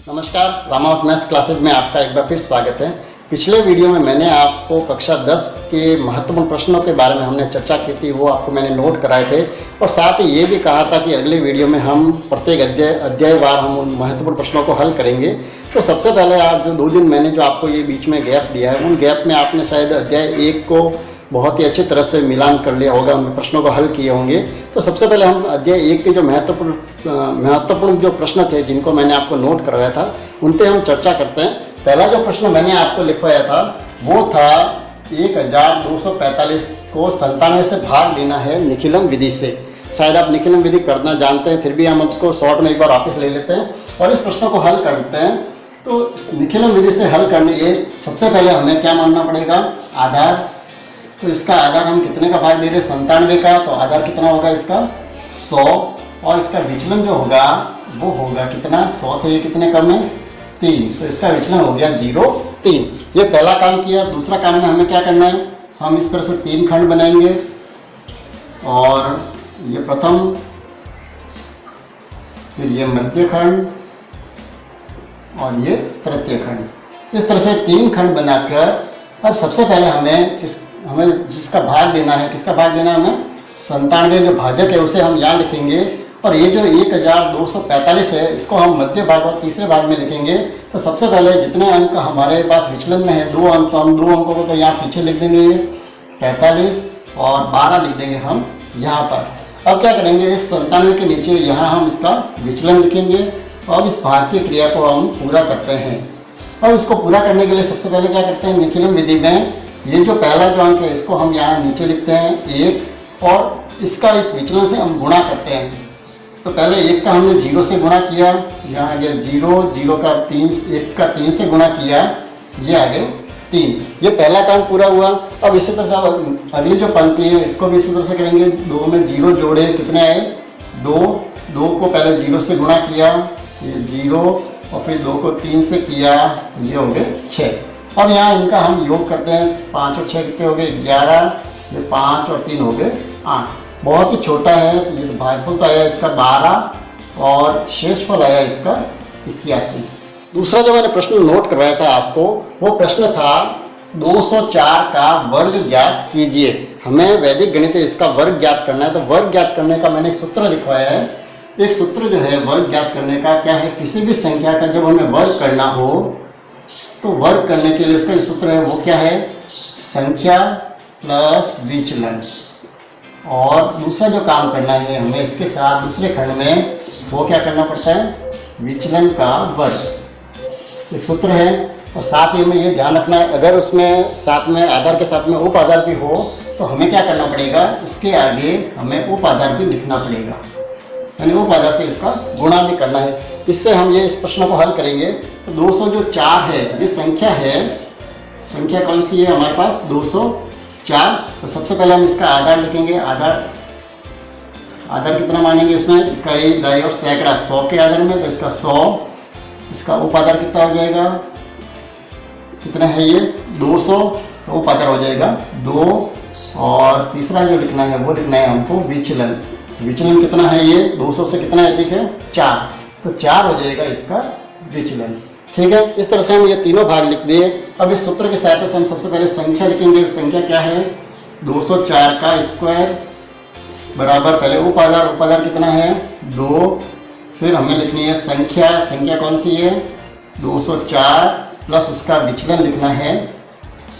नमस्कार, Ramawat maths classes में आपका एक बार फिर स्वागत है। पिछले वीडियो में मैंने आपको कक्षा 10 के महत्वपूर्ण प्रश्नों के बारे में हमने चर्चा की थी, वो आपको मैंने नोट कराए थे और साथ ही ये भी कहा था कि अगले वीडियो में हम प्रत्येक अध्यायवार हम उन महत्वपूर्ण प्रश्नों को हल करेंगे। तो सबसे पहले आज जो 2 दिन मैंने जो आपको ये बीच में गैप दिया है, उन गैप में आपने शायद अध्याय 1 को बहुत ही अच्छी तरह से मिलान कर लिया होगा, उन प्रश्नों को हल किए होंगे। तो सबसे पहले हम अध्याय 1 के जो महत्वपूर्ण जो प्रश्न थे जिनको मैंने आपको नोट करवाया था, उन पे हम चर्चा करते हैं। पहला जो प्रश्न मैंने आपको लिखवाया था वो था 1245 को 97 से भाग देना है निखिलम विधि से। शायद आप निखिलम विधि करना जानते हैं, फिर भी हम उसको शॉर्ट में एक बार वापस ले लेते हैं और इस प्रश्न को हल करते हैं। तो निखिलम विधि से हल करने के सबसे पहले हमें क्या मानना पड़ेगा, आधार। तो इसका आधार हम कितने का भाग दे रहे हैं, 97 का। तो आधार कितना होगा इसका 100 और इसका विचलन जो होगा वो होगा कितना, 100 से ये कितने कम है 3, तो इसका विचलन हो गया 0.3। ये पहला काम किया। दूसरा काम में हमें क्या करना है, हम इस तरह से 3 खंड बनाएंगे और ये प्रथम, फिर ये मध्य खंड और ये तृतीय खंड। इस तरह से 3 खंड बनाकर अब सबसे पहले हमें जिसका भाग देना है, किसका भाग देना है हमें, 97 जो भाजक है उसे हम यहाँ लिखेंगे और ये जो 1245 है इसको हम मध्य भाग और तीसरे भाग में लिखेंगे। तो सबसे पहले जितने अंक हमारे पास विचलन में है 2 अंक, तो हम 2 अंकों को तो यहाँ पीछे लिख देंगे, ये 45 और 12 लिख देंगे हम यहाँ पर। अब क्या करेंगे, इस 97 के नीचे यहाँ हम इसका विचलन लिखेंगे और इस भाग की क्रिया को हम पूरा करते हैं। और इसको पूरा करने के लिए सबसे पहले क्या करते हैं, निखिलम विधि में ये जो पहला जो अंक है इसको हम यहाँ नीचे लिखते हैं 1 और इसका इस विचलन से हम गुणा करते हैं। तो पहले 1 का हमने 0 से गुणा किया, यहाँ आ गया 0 का 3, 1 का 3 से गुणा किया, ये आ गए 3। ये पहला काम पूरा हुआ। अब इसी तरह से अगली जो पंक्ति है इसको भी इसी तरह से करेंगे। 2 में 0 जोड़े, कितने आए 2 को पहले 0 से गुणा किया, ये 0 और फिर 2 को 3 से किया, ये हो गए 6। अब यहाँ इनका हम योग करते हैं, 5 और 6 कितने हो गए 11, ये 5 और 3 हो गए 8। बहुत ही छोटा है, तो ये भागफल तो आया इसका 12 और शेषफल आया इसका 81। दूसरा जो मैंने प्रश्न नोट करवाया था आपको, वो प्रश्न था 204 का वर्ग ज्ञात कीजिए। हमें वैदिक गणित इसका वर्ग ज्ञात करना है। तो वर्ग ज्ञात करने का मैंने एक सूत्र लिखवाया है। एक सूत्र जो है वर्ग ज्ञात करने का क्या है, किसी भी संख्या का जब हमें वर्ग करना हो तो वर्ग करने के लिए उसका जो सूत्र है वो क्या है, संख्या प्लस विचलन। और दूसरा जो काम करना है हमें इसके साथ दूसरे खंड में वो क्या करना पड़ता है, विचलन का वर्ग। एक सूत्र है और साथ ही हमें ये ध्यान रखना है, अगर उसमें साथ में आधार के साथ में उप आधार भी हो तो हमें क्या करना पड़ेगा, इसके आगे हमें उप आधार भी लिखना पड़ेगा, यानी उप आधार से इसका गुणा भी करना है। इससे हम ये इस प्रश्न को हल करेंगे। तो 204 है, ये संख्या है, संख्या कौन सी है हमारे पास 204। तो सबसे पहले हम इसका आधार लिखेंगे। आधार कितना मानेंगे इसमें, इकाई, दहाई और सैकड़ा, 100 के आधार में, तो इसका 100। इसका उप आधार कितना हो जाएगा, कितना है ये 200, तो उप आधार हो जाएगा 2। और तीसरा जो लिखना है वो लिखना है हमको विचलन। विचलन कितना है, ये 200 से कितना अधिक है 4, तो 4 हो जाएगा इसका विचलन। ठीक है, इस तरह से हम ये तीनों भाग लिख दिए। अब इस सूत्र की सहायता से हम सबसे पहले संख्या लिखेंगे। संख्या क्या है, 204 का स्क्वायर बराबर, पहले उप आधार कितना है 2, फिर हमें लिखनी है संख्या कौन सी है 204 प्लस उसका विचलन लिखना है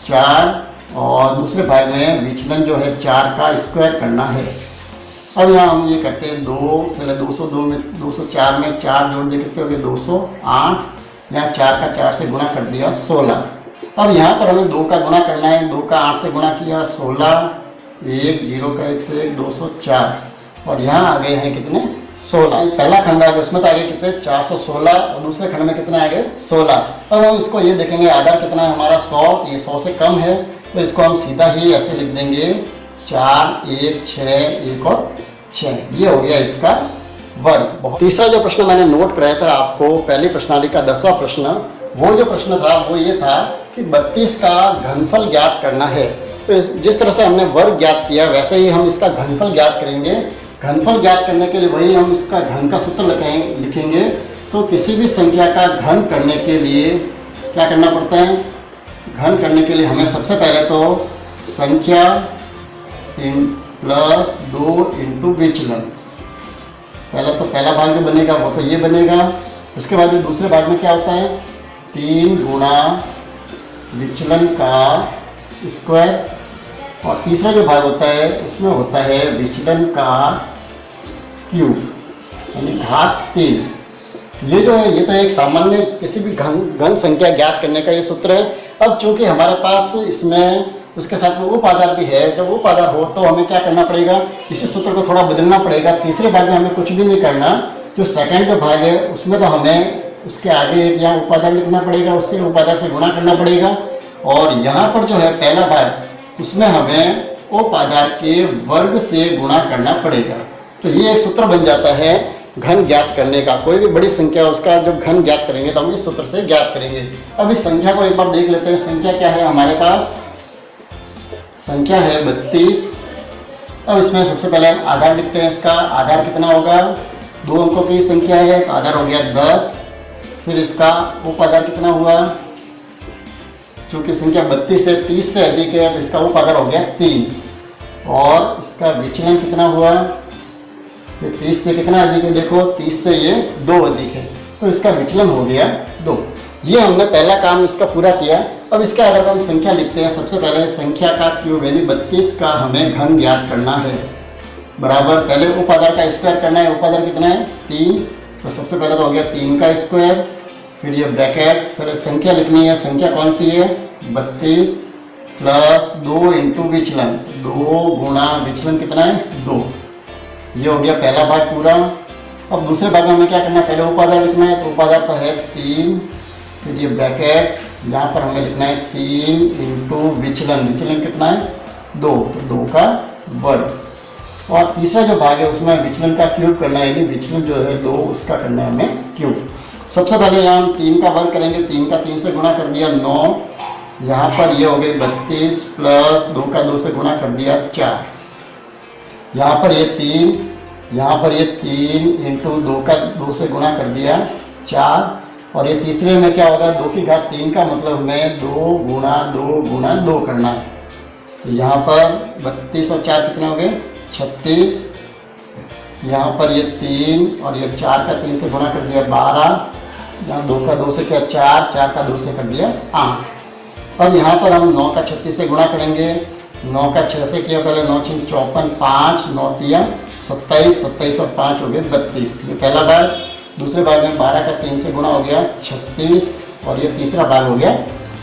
4 और दूसरे भाग में विचलन जो है 4 का स्क्वायर करना है। अब यहाँ हम ये करते हैं 202 में 204 में 4 जोड़ दिए, कितने हो गए 208, यहाँ 4 का 4 से गुणा कर दिया 16। अब यहाँ पर हमें 2 का गुणा करना है, 2 का 8 से गुणा किया 16, 1 0 का 1 से 1 204 और यहाँ आ गए हैं कितने 16। पहला खंड आ गया, उसमें तो आ गए कितने 416 और दूसरे खंड में कितने आ गए 16। अब हम इसको ये देखेंगे आधार कितना है हमारा 100, तो ये 100 से कम है, तो इसको हम सीधा ही ऐसे लिख देंगे 4 1 6 1 और 6, ये हो गया इसका वर्ग। तीसरा जो प्रश्न मैंने नोट कराया था आपको, पहली प्रश्नावली का 10वां प्रश्न, वो जो प्रश्न था वो ये था कि 32 का घनफल ज्ञात करना है। तो जिस तरह से हमने वर्ग ज्ञात किया वैसे ही हम इसका घनफल ज्ञात करेंगे। घनफल ज्ञात करने के लिए वही हम इसका घन का सूत्र लिखेंगे। तो किसी भी संख्या का घन करने के लिए क्या करना पड़ता है? घन करने के लिए हमें सबसे पहले तो संख्या प्लस 2 इंटू विचलन, पहला भाग जो बनेगा वो तो ये बनेगा। उसके बाद में दूसरे भाग में क्या होता है? 3 गुणा विचलन का स्क्वायर, और तीसरा जो भाग होता है उसमें होता है विचलन का क्यूब, यानी घात 3। ये जो है ये तो एक सामान्य किसी भी घन संख्या ज्ञात करने का ये सूत्र है। अब चूंकि हमारे पास इसमें उसके साथ में उपादान भी है, जब उपादान हो तो हमें क्या करना पड़ेगा? इसी सूत्र को थोड़ा बदलना पड़ेगा। तीसरे भाग में हमें कुछ भी नहीं करना, जो सेकंड जो भाग है उसमें तो हमें उसके आगे एक यहाँ उपादान लिखना पड़ेगा, उससे उपादान से गुणा करना पड़ेगा। और यहाँ पर जो है पहला भाग उसमें हमें उपादान के वर्ग से गुणा करना पड़ेगा। तो ये एक सूत्र बन जाता है घन ज्ञात करने का। कोई भी बड़ी संख्या उसका जब घन ज्ञात करेंगे तो हम इस सूत्र से ज्ञात करेंगे। अब इस संख्या को एक बार देख लेते हैं। संख्या क्या है हमारे पास? संख्या है 32। अब इसमें सबसे पहले हम आधार लिखते हैं। इसका आधार कितना होगा? 2 अंकों की संख्या है तो आधार हो गया 10। फिर इसका उपाधार कितना हुआ? चूँकि संख्या 32 से 30 से अधिक है तो इसका उपाधार हो गया 3। और इसका विचलन कितना हुआ? ये 30 से कितना अधिक है? देखो 30 से ये 2 अधिक है तो इसका विचलन हो गया 2। ये हमने पहला काम इसका पूरा किया। अब इसके आधार पर हम संख्या लिखते हैं। सबसे पहले संख्या का क्यूब यानी 32 का हमें घन ज्ञात करना है, बराबर पहले उपादान का स्क्वायर करना है। उपादान कितना है? 3। तो सबसे पहले तो हो गया 3 का स्क्वायर, फिर ये ब्रैकेट, फिर संख्या लिखनी है। संख्या कौन सी है? 32 प्लस 2 इंटू विचलन, 2 गुणा विचलन कितना है? 2। ये हो गया पहला भाग पूरा। अब दूसरे भाग में हमें क्या करना है? पहले उपादान लिखना है। तो उपादान तो है 3, फिर ये ब्रैकेट, यहाँ पर हमें लिखना है 3 इंटू विचलन, विचलन कितना है? 2, तो 2 का वर्ग। और तीसरा जो भाग है उसमें विचलन का क्यूब करना है, यानी विचलन जो है 2 उसका करना है हमें क्यूब। सबसे पहले यहाँ हम 3 का वर्ग करेंगे। 3 का 3 से गुणा कर दिया 9। यहाँ पर ये हो गई 32 प्लस 2 का 2 से गुणा कर दिया 4। यहाँ पर ये 3, यहाँ पर ये 3 इंटू 2 का 2 से गुणा कर दिया 4। और ये तीसरे में क्या होगा? 2 की घात 3 का मतलब हमें 2 गुणा 2 गुणा 2 करना है। तो यहाँ पर 32 और 4 कितने हो गए? 36। यहाँ पर ये 3 और ये 4 का 3 से गुणा कर दिया 12। यहाँ 2 का 2 से क्या? 4, 4 का 2 से कर दिया 8। अब यहाँ पर हम 9 का 36 से गुणा करेंगे। 9 का 6 से किया पहले, 9 6 54, 5 9 3 27, 27 और 5 हो गए 32। ये पहला भाग। दूसरे भाग में 12 का 3 से गुणा हो गया 36 और ये तीसरा भाग हो गया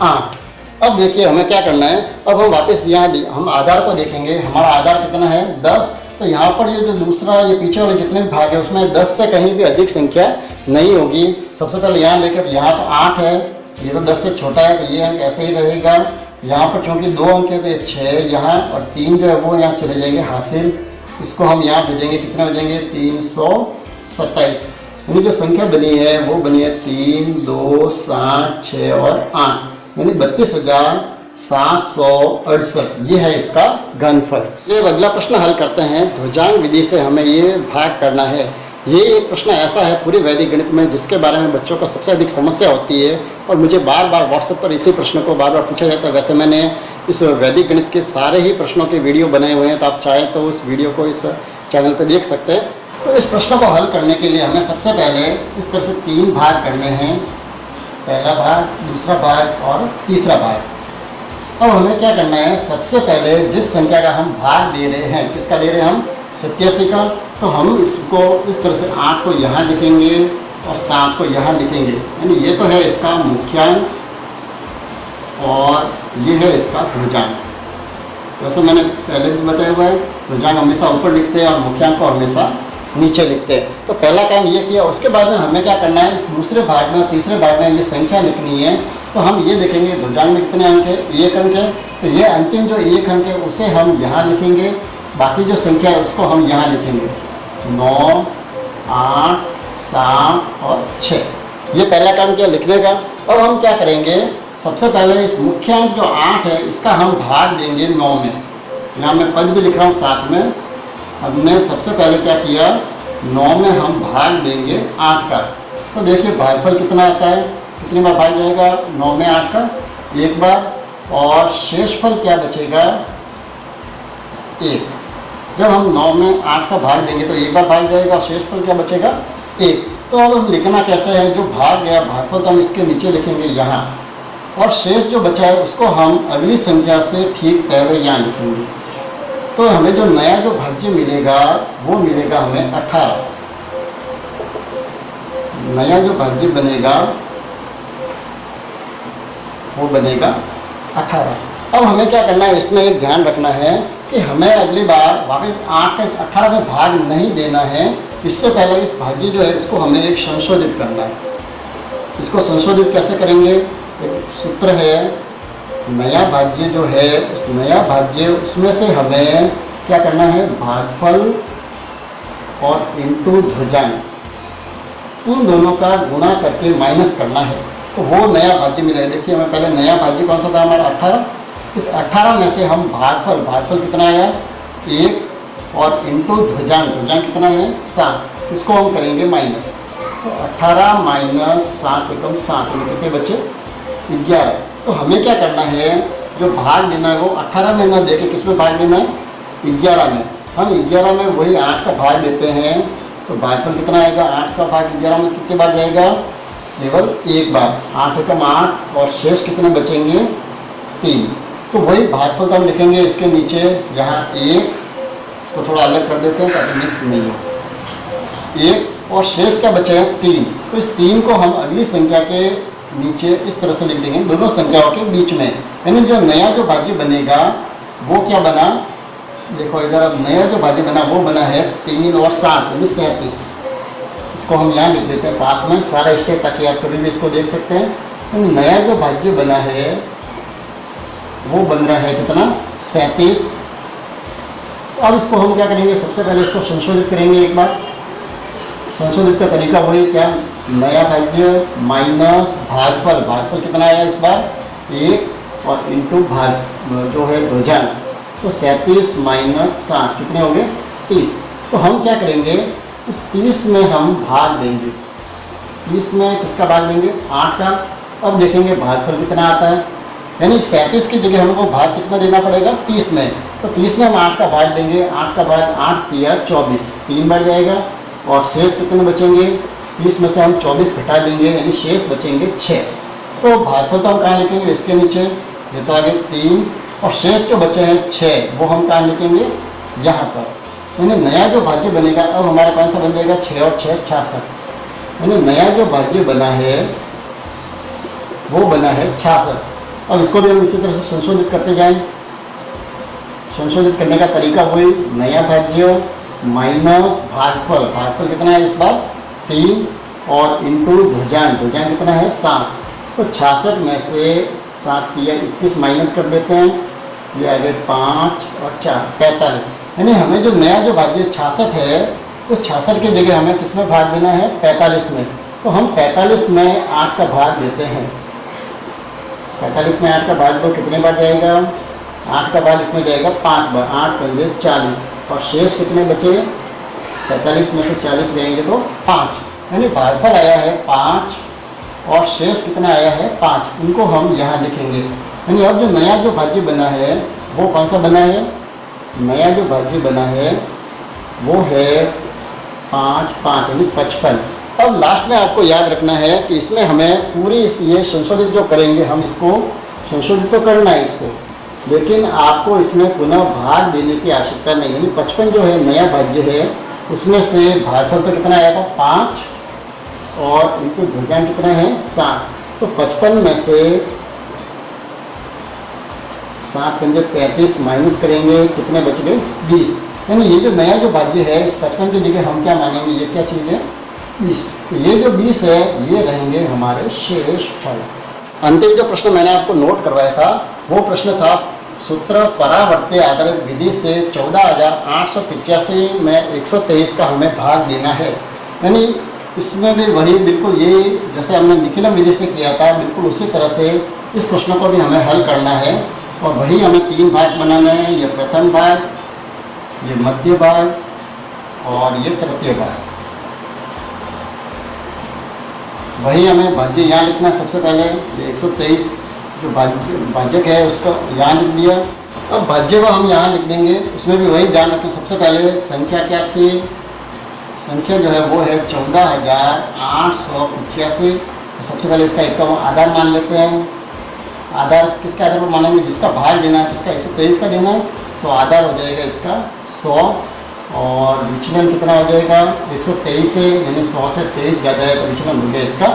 8। अब देखिए हमें क्या करना है। अब हम वापस यहाँ हम आधार को देखेंगे। हमारा आधार कितना है? 10। तो यहाँ पर ये जो दूसरा ये पीछे वाले जितने भी भाग है उसमें 10 से कहीं भी अधिक संख्या नहीं होगी। सबसे पहले यहाँ लेकर यहाँ तो 8 है, ये तो 10 से छोटा है तो ये अंक ऐसे ही रहेगा। यहाँ पर चूँकि 2 अंक है तो ये 6 यहाँ, और 3 जो है वो यहाँ चले जाएंगे हासिल। इसको हम यहाँ भेजेंगे, कितने हो जाएंगे? 327। यानी जो संख्या बनी है वो बनी है 3, 2, 7, 6 और 8, यानी 32,768। ये है इसका घनफल। ये अगला प्रश्न हल करते हैं। ध्रुजांक विधि से हमें ये भाग करना है। ये एक प्रश्न ऐसा है पूरे वैदिक गणित में जिसके बारे में बच्चों को सबसे अधिक समस्या होती है, और मुझे बार बार व्हाट्सएप पर इसी प्रश्न को बार बार पूछा जाता है। वैसे मैंने इस वैदिक गणित के सारे ही प्रश्नों के वीडियो बनाए हुए हैं, तो आप चाहें तो उस वीडियो को इस चैनल पर देख सकते हैं। तो इस प्रश्न को हल करने के लिए हमें सबसे पहले इस तरह से 3 भाग करने हैं, पहला भाग, दूसरा भाग और तीसरा भाग। अब हमें क्या करना है? सबसे पहले जिस संख्या का हम भाग दे रहे हैं, किसका दे रहे हैं हम? 87 का। तो हम इसको इस तरह से 8 को यहाँ लिखेंगे और 7 को यहाँ लिखेंगे, यानी ये तो है इसका मुख्यांक और ये है इसका ध्रुजांक। वैसे मैंने पहले भी बताया हुआ है, ध्रुजांक हमेशा ऊपर लिखते हैं और मुख्यांक को हमेशा नीचे लिखते हैं। तो पहला काम ये किया। उसके बाद में हमें क्या करना है? इस दूसरे भाग में और तीसरे भाग में ये संख्या लिखनी है। तो हम ये देखेंगे ध्रुजांक में कितने अंक है? 1 अंक है। तो ये अंतिम जो 1 अंक है उसे हम यहाँ लिखेंगे, बाकी जो संख्या है उसको हम यहाँ लिखेंगे। 9, 8, 7 और 6। ये पहला काम किया लिखने का। अब हम क्या करेंगे? सबसे पहले इस मुख्यांक जो 8 है इसका हम भाग देंगे 9 में। यहाँ मैं पद भी लिख रहा हूँ साथ में। हमने सबसे पहले क्या किया? 9 में हम भाग देंगे 8 का। तो देखिए भागफल कितना आता है, कितनी बार भाग जाएगा, 9 में 8 का एक बार, और शेषफल क्या बचेगा 1। जब हम 9 में 8 का भाग देंगे तो एक बार भाग जाएगा और शेषफल क्या बचेगा 1। तो अब हम लिखना कैसे है, जो भाग गया भागफल तो हम इसके नीचे लिखेंगे यहाँ, और शेष जो बचा है उसको हम अगली संख्या से ठीक पहले यहाँ लिखेंगे। तो हमें जो नया जो भाज्य मिलेगा वो मिलेगा हमें 18। नया जो भाज्य बनेगा वो बनेगा 18। अब हमें क्या करना है, इसमें एक ध्यान रखना है कि हमें अगली बार वापस 8 का इस 18 में भाग नहीं देना है। इससे पहले इस भाज्य जो है इसको हमें एक संशोधित करना है। इसको संशोधित कैसे करेंगे, एक सूत्र है, नया भाज्य जो है उस नया भाज्य उसमें से हमें क्या करना है, भागफल और इंटू ध्वजांक इन दोनों का गुणा करके माइनस करना है, तो वो नया भाज्य मिलेगा। देखिए हमें पहले नया भाज्य कौन सा था हमारा 18। इस 18 में से हम भागफल कितना आया 1 और इंटू ध्वजांक कितना है 7, इसको हम करेंगे माइनस। तो 18 माइनस 7 एकम 7 कितने बचे 11। तो हमें क्या करना है, जो भाग देना है वो 18 में न देके किस में भाग देना है 11 में। हम 11 में वही 8 का भाग देते हैं, तो भागफल कितना आएगा, 8 का भाग 11 में कितने बार जाएगा, केवल एक बार, 8 एकम 8, और शेष कितने बचेंगे 3। तो वही भागफल तो हम लिखेंगे इसके नीचे यहाँ 1, इसको थोड़ा अलग कर देते हैं ताकि मिक्स नहीं हो, 1 और शेष क्या बचे हैं 3। तो इस 3 को हम अगली संख्या के नीचे इस तरह से लिख देंगे, दोनों संख्याओं के बीच में। यानी जो नया जो भाज्य बनेगा वो क्या बना, देखो इधर अब नया जो भाज्य बना वो बना है 3 और 7 यानी 37। इसको हम यहाँ लिख देते हैं पास में सारा स्टेप, ताकि आप कभी भी इसको देख सकते हैं। नया जो भाज्य बना है वो बन रहा है कितना 37। अब इसको हम क्या करेंगे, सबसे पहले इसको संशोधित करेंगे एक बार। संशोधित का तरीका वही क्या, नया भाज्य माइनस भागफल कितना आया इस बार 1 और इंटू भाग जो है ध्वजांक, तो 37 माइनस 7 कितने हो गए 30। तो हम क्या करेंगे, इस 30 में हम भाग देंगे, 30 में किसका भाग देंगे 8 का। अब देखेंगे भागफल कितना आता है, यानी 37 की जगह हमको भाग किस में देना पड़ेगा 30 में। तो 30 में हम 8 का भाग देंगे, 8 का भाग 8 तिया 24, 3 बढ़ जाएगा, और शेष कितने बचेंगे 30 में से हम 24 घटा देंगे, यानी शेष बचेंगे 6। तो भागफल तो हम कहाँ लिखेंगे, इसके नीचे, ये तो आगे 3, और शेष जो बचे हैं 6 वो हम कहाँ लिखेंगे यहाँ पर। यानी नया जो भाज्य बनेगा अब हमारा कौन सा बन जाएगा 6 और 6 66। यानी नया जो भाज्य बना है वो बना है 66। अब इसको भी हम इसी तरह से संशोधित करते जाएं। संशोधित करने का तरीका वही, नया भाज्य माइनस भागफल कितना है इस बार 3 और इंटू ध्वजांक कितना है 7। तो 66 में से 7 या 21 माइनस कर देते हैं, ये आ गए 5 और 4 45। यानी हमें जो नया जो भाज्य 66 है उस 66 की जगह हमें किस में भाग देना है 45 में। तो हम 45 में 8 का भाग देते हैं, 45 में 8 का भाग दो कितने बार जाएगा, 8 का भाग इसमें जाएगा 5 बार, 8 पंजे 40, और शेष कितने बचे 45 में से 40 रहेंगे तो 5। यानी भागफल आया है 5 और शेष कितना आया है 5, इनको हम यहाँ लिखेंगे। यानी अब जो नया जो भाज्य बना है वो कौन सा बना है, नया जो भाज्य बना है वो है 5 5 यानी 55। अब लास्ट में आपको याद रखना है कि इसमें हमें पूरी ये संशोधित जो करेंगे हम इसको संशोधित तो करना है इसको, लेकिन आपको इसमें पुनः भाग देने की आवश्यकता नहीं। यानी 55 जो है नया भाज्य है उसमें से भागफल तो कितना आया था 5 और इनके ध्वजांक कितना है 7। तो 55 में से 7 पंजे 35 माइनस करेंगे, कितने बच गए 20। यानी ये जो नया जो भाज्य है इस 55 की जगह हम क्या मानेंगे, ये क्या चीज़ है 20। तो ये जो 20 है ये रहेंगे हमारे शेष फल। अंतिम जो प्रश्न मैंने आपको नोट करवाया था वो प्रश्न था सूत्र परावर्त्य आधारित विधि से 14,885 में 123 का हमें भाग देना है। यानी इसमें भी वही बिल्कुल ये जैसे हमने निखिलम विधि से किया था बिल्कुल उसी तरह से इस प्रश्न को भी हमें हल करना है, और वही हमें 3 भाग बनाने हैं, ये प्रथम भाग, ये मध्य भाग और ये तृतीय भाग। वही हमें भाज्य यहाँ लिखना है। सबसे पहले ये 123 जो भाजक है उसको यहाँ लिख दिया। अब भाज्य को हम यहाँ लिख देंगे। उसमें भी वही ध्यान रखें, सबसे पहले संख्या क्या थी, संख्या जो है वो है 14,885। तो सबसे पहले इसका एक तो आधार मान लेते हैं। आधार किसके आधार पर मानेंगे, जिसका भाग देना है, जिसका 123 का देना है, तो आधार हो जाएगा इसका 100 और विचलन कितना हो जाएगा 123 से, यानी 100 से 23 ज़्यादा है तो विचलन हो गया इसका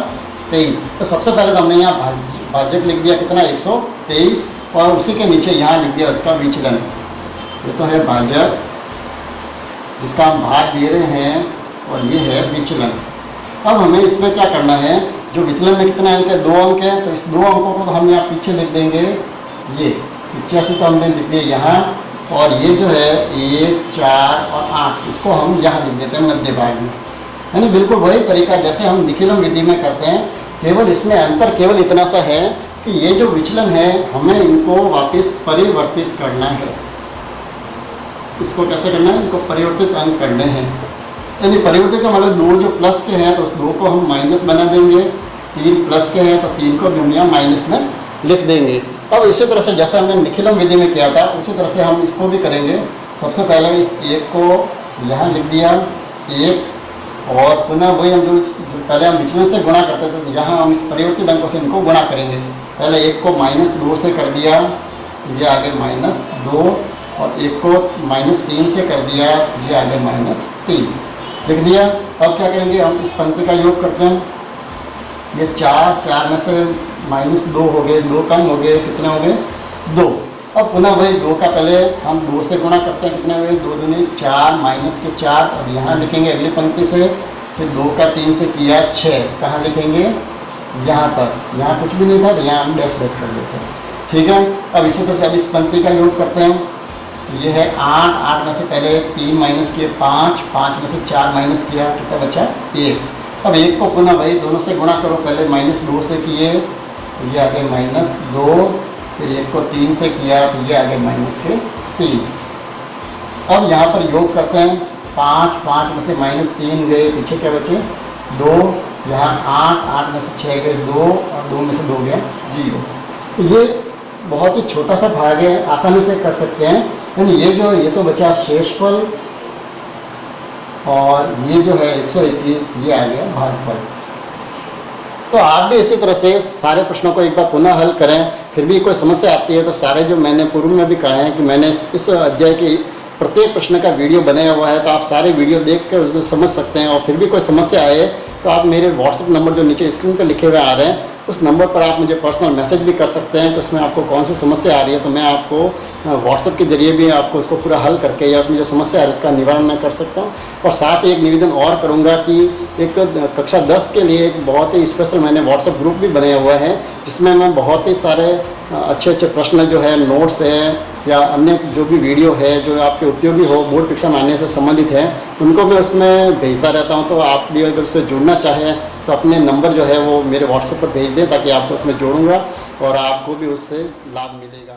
23। तो सबसे पहले तो हमने यहाँ भाजक लिख दिया कितना 123 और उसी के नीचे यहाँ लिख दिया उसका विचलन। ये तो है भाजक जिसका हम भाग दे रहे हैं और ये है विचलन। अब हमें इसमें क्या करना है, जो विचलन में कितना अंक है 2 अंक है, तो इस 2 अंकों को तो हम यहाँ पीछे लिख देंगे। ये 85 तो हमने लिख दिया यहाँ, और ये जो है 1, 4 और 8 इसको हम यहाँ लिख देते हैं मध्य भाग में। यानी बिल्कुल वही तरीका जैसे हम विकलन विधि में करते हैं, केवल इसमें अंतर केवल इतना सा है कि ये जो विचलन है हमें इनको वापस परिवर्तित करना है। इसको कैसे करना है, इनको परिवर्तित अंक करने हैं। यानी परिवर्तित का मतलब 2 जो प्लस के हैं तो उस 2 को हम माइनस बना देंगे, 3 प्लस के हैं तो 3 को भी हम यहाँ माइनस में लिख देंगे। अब इसी तरह से जैसे हमने निखिलम विधि में किया था उसी तरह से हम इसको भी करेंगे। सबसे पहले इस 1 को यहाँ लिख दिया 1, और पुनः वही हम जो पहले हम विचलन से गुणा करते थे तो यहाँ हम इस परिवर्तित अंकों से इनको गुणा करेंगे। पहले 1 को -2 से कर दिया, ये आगे -2, और 1 को -3 से कर दिया, ये आगे -3 लिख दिया। अब क्या करेंगे, हम इस पंक्ति का योग करते हैं। ये 4 में से -2 हो गए, 2 कम हो गए, कितने हो गए 2। अब पुनः वही 2 का पहले हम 2 से गुणा करते हैं, कितने हुए 2 दूनी 4 -4, और यहाँ लिखेंगे अगली पंक्ति से, फिर 2 का 3 से किया 6, कहाँ लिखेंगे यहाँ पर, यहाँ कुछ भी नहीं था तो यहाँ हम डैश डैश कर देते हैं। ठीक है, अब इसी तरह से अब इस पंक्ति का योग करते हैं। ये है 8 में से पहले 3 माइनस किए 5 में से 4 माइनस किया, कितना बचा 1। अब 1 को पुनः वही दोनों से गुणा करो, पहले -2 से किए तो ये आगे -2, फिर 1 को 3 से किया तो ये आगे -3। अब यहाँ पर योग करते हैं। 5 में से -3 गए, पीछे क्या बचे 2, यहाँ 8 में से 6 गए 2, और 2 में से 2 गया 0। तो ये बहुत ही छोटा सा भाग है, आसानी से कर सकते हैं। यानी ये तो बचा शेषफल, और ये जो है 121 ये आ गया भागफल। तो आप भी इसी तरह से सारे प्रश्नों को एक बार पुनः हल करें। फिर भी कोई समस्या आती है तो सारे जो मैंने पूर्व में भी कहा है कि मैंने इस अध्याय की प्रत्येक प्रश्न का वीडियो बनाया हुआ है, तो आप सारे वीडियो देख कर उसको समझ सकते हैं। और फिर भी कोई समस्या आए तो आप मेरे व्हाट्सएप नंबर जो नीचे स्क्रीन पर लिखे हुए आ रहे हैं उस नंबर पर आप मुझे पर्सनल मैसेज भी कर सकते हैं कि उसमें आपको कौन सी समस्या आ रही है, तो मैं आपको व्हाट्सएप के जरिए भी आपको उसको पूरा हल करके या उसमें जो समस्या है उसका निवारण मैं कर सकता हूँ। और साथ ही एक निवेदन और करूँगा कि एक कक्षा 10 के लिए एक बहुत ही स्पेशल मैंने व्हाट्सएप ग्रुप भी बनाया हुआ है, जिसमें मैं बहुत ही सारे अच्छे प्रश्न जो है, नोट्स है या अन्य जो भी वीडियो है जो आपके उपयोगी हो, बोर्ड परीक्षा में आने से संबंधित है, उनको मैं उसमें भेजता रहता हूँ। तो आप भी अगर उससे जुड़ना चाहें तो अपने नंबर जो है वो मेरे व्हाट्सएप पर भेज दें, ताकि आपको उसमें जोड़ूंगा और आपको भी उससे लाभ मिलेगा।